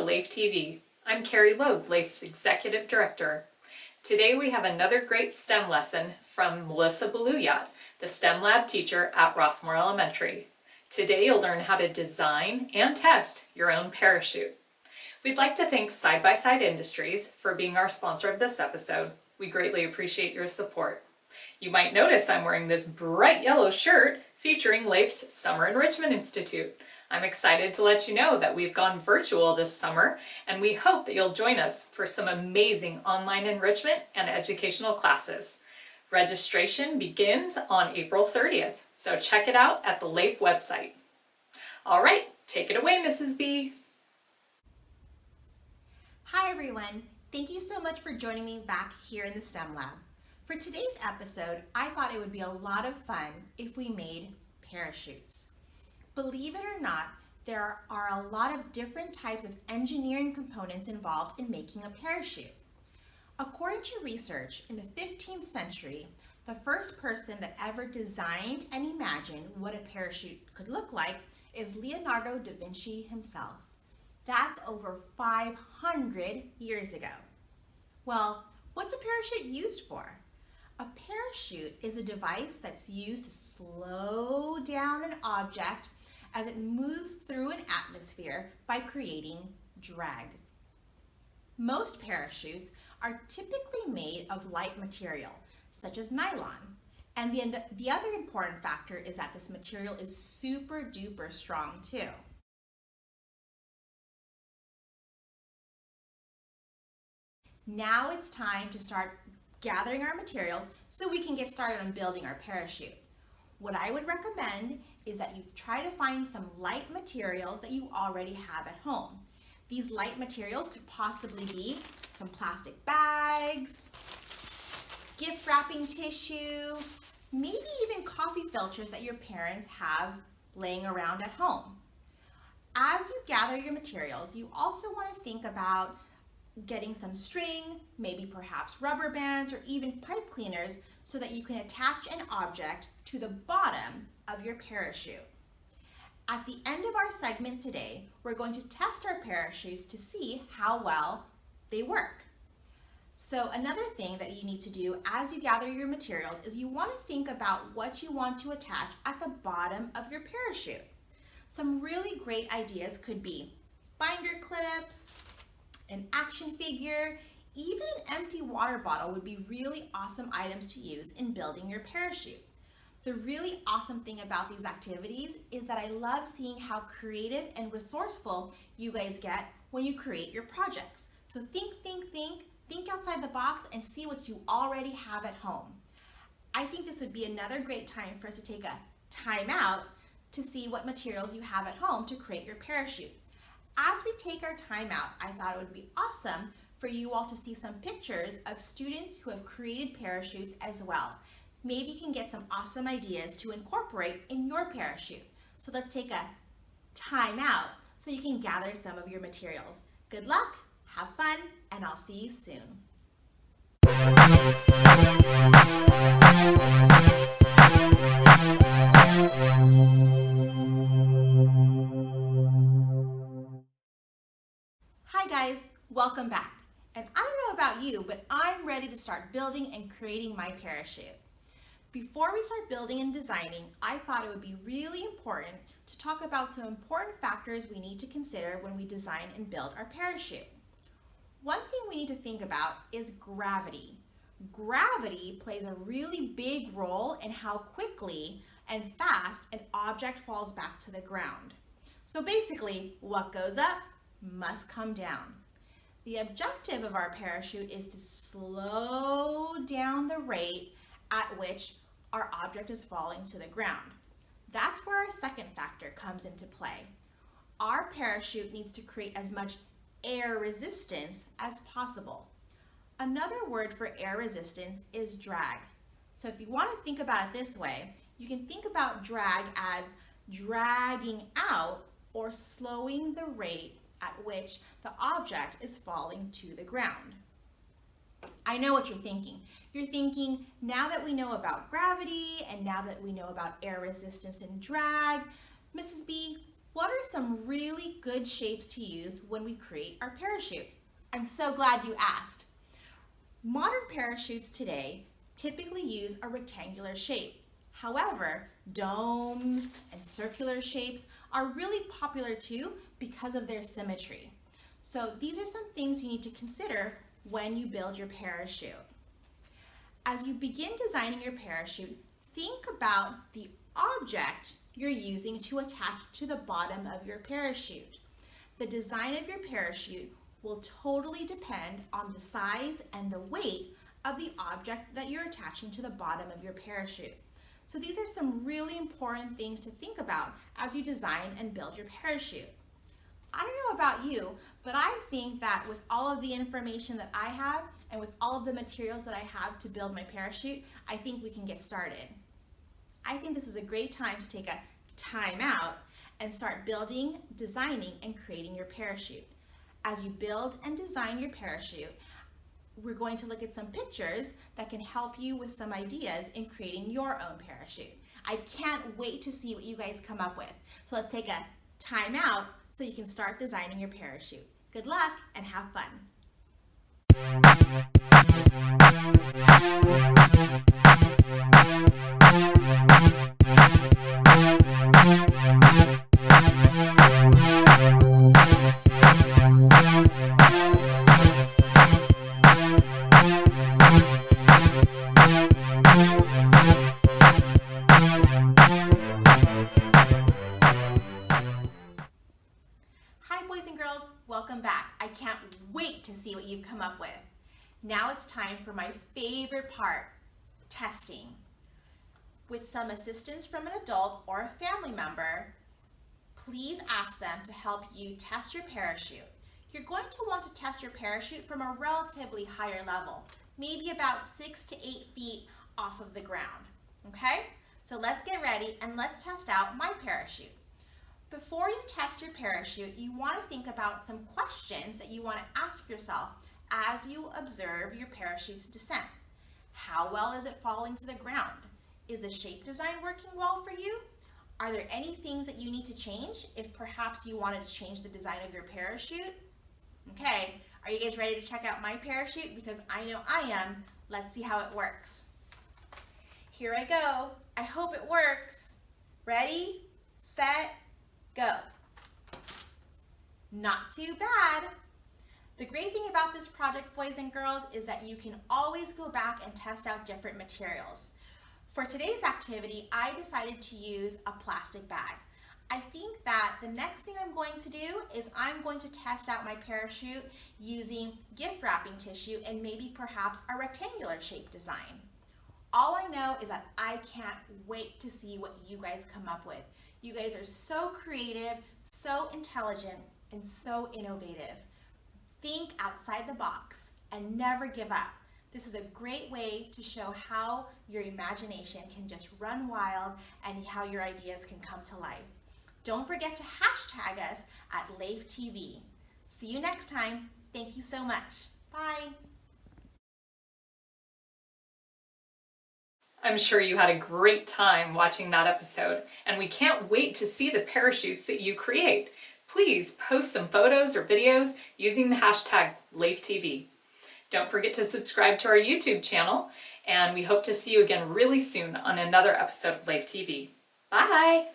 LAEF TV. I'm Carrie Loeb, LAEF's Executive Director. Today we have another great STEM lesson from Melisa Baluyot, the STEM lab teacher at Rossmore Elementary. Today you'll learn how to design and test your own parachute. We'd like to thank SXS Industries for being our sponsor of this episode. We greatly appreciate your support. You might notice I'm wearing this bright yellow shirt featuring LAEF's Summer Enrichment Institute. I'm excited to let you know that we've gone virtual this summer, and we hope that you'll join us for some amazing online enrichment and educational classes. Registration begins on April 30th, so check it out at the LAEF website. All right, take it away, Mrs. B. Hi everyone, thank you so much for joining me back here in the STEM Lab. For today's episode, I thought it would be a lot of fun if we made parachutes. Believe it or not, there are a lot of different types of engineering components involved in making a parachute. According to research, in the 15th century, the first person that ever designed and imagined what a parachute could look like is Leonardo da Vinci himself. That's over 500 years ago. Well, what's a parachute used for? A parachute is a device that's used to slow down an object as it moves through an atmosphere by creating drag. Most parachutes are typically made of light material, such as nylon. And the other important factor is that this material is super duper strong too. Now it's time to start gathering our materials so we can get started on building our parachute. What I would recommend is that you try to find some light materials that you already have at home. These light materials could possibly be some plastic bags, gift wrapping tissue, maybe even coffee filters that your parents have laying around at home. As you gather your materials, you also want to think about getting some string, maybe perhaps rubber bands or even pipe cleaners so that you can attach an object to the bottom of your parachute. At the end of our segment today, we're going to test our parachutes to see how well they work. So another thing that you need to do as you gather your materials is you want to think about what you want to attach at the bottom of your parachute. Some really great ideas could be binder clips, an action figure, even an empty water bottle would be really awesome items to use in building your parachute. The really awesome thing about these activities is that I love seeing how creative and resourceful you guys get when you create your projects. So think outside the box and see what you already have at home. I think this would be another great time for us to take a time out to see what materials you have at home to create your parachute. As we take our time out, I thought it would be awesome for you all to see some pictures of students who have created parachutes as well. Maybe you can get some awesome ideas to incorporate in your parachute. So let's take a time out so you can gather some of your materials. Good luck, have fun, and I'll see you soon. Hi guys, welcome back. And I don't know about you, but I'm ready to start building and creating my parachute. Before we start building and designing, I thought it would be really important to talk about some important factors we need to consider when we design and build our parachute. One thing we need to think about is gravity. Gravity plays a really big role in how quickly and fast an object falls back to the ground. So basically, what goes up must come down. The objective of our parachute is to slow down the rate at which our object is falling to the ground. That's where our second factor comes into play. Our parachute needs to create as much air resistance as possible. Another word for air resistance is drag. So if you want to think about it this way, you can think about drag as dragging out or slowing the rate at which the object is falling to the ground. I know what you're thinking. You're thinking, now that we know about gravity and now that we know about air resistance and drag, Mrs. B, What are some really good shapes to use when we create our parachute? I'm so glad you asked. Modern parachutes today typically use a rectangular shape. However, domes and circular shapes are really popular too because of their symmetry. So these are some things you need to consider when you build your parachute. As you begin designing your parachute, think about the object you're using to attach to the bottom of your parachute. The design of your parachute will totally depend on the size and the weight of the object that you're attaching to the bottom of your parachute. So these are some really important things to think about as you design and build your parachute. I don't know about you, but I think that with all of the information that I have and with all of the materials that I have to build my parachute, I think we can get started. I think this is a great time to take a time out and start building, designing, and creating your parachute. As you build and design your parachute, we're going to look at some pictures that can help you with some ideas in creating your own parachute. I can't wait to see what you guys come up with. So let's take a time out so you can start designing your parachute. Good luck and have fun. Hi boys and girls, welcome back. I can't wait to see what you've come up with. Now it's time for my favorite part, testing. With some assistance from an adult or a family member, please ask them to help you test your parachute. You're going to want to test your parachute from a relatively higher level, maybe about 6 to 8 feet off of the ground, okay? So let's get ready and let's test out my parachute. Before you test your parachute, you want to think about some questions that you want to ask yourself as you observe your parachute's descent. How well is it falling to the ground? Is the shape design working well for you? Are there any things that you need to change if perhaps you wanted to change the design of your parachute? Okay, are you guys ready to check out my parachute? Because I know I am. Let's see how it works. Here I go. I hope it works. Ready, set, go. Not too bad. The great thing about this project, boys and girls, is that you can always go back and test out different materials. For today's activity, I decided to use a plastic bag. I think that the next thing I'm going to do is I'm going to test out my parachute using gift wrapping tissue and maybe perhaps a rectangular shape design. All I know is that I can't wait to see what you guys come up with. You guys are so creative, so intelligent, and so innovative. Think outside the box and never give up. This is a great way to show how your imagination can just run wild and how your ideas can come to life. Don't forget to hashtag us at LAEF TV. See you next time. Thank you so much. Bye. I'm sure you had a great time watching that episode, and we can't wait to see the parachutes that you create. Please post some photos or videos using the hashtag LAEFTV. Don't forget to subscribe to our YouTube channel, and we hope to see you again really soon on another episode of LAEF TV. Bye!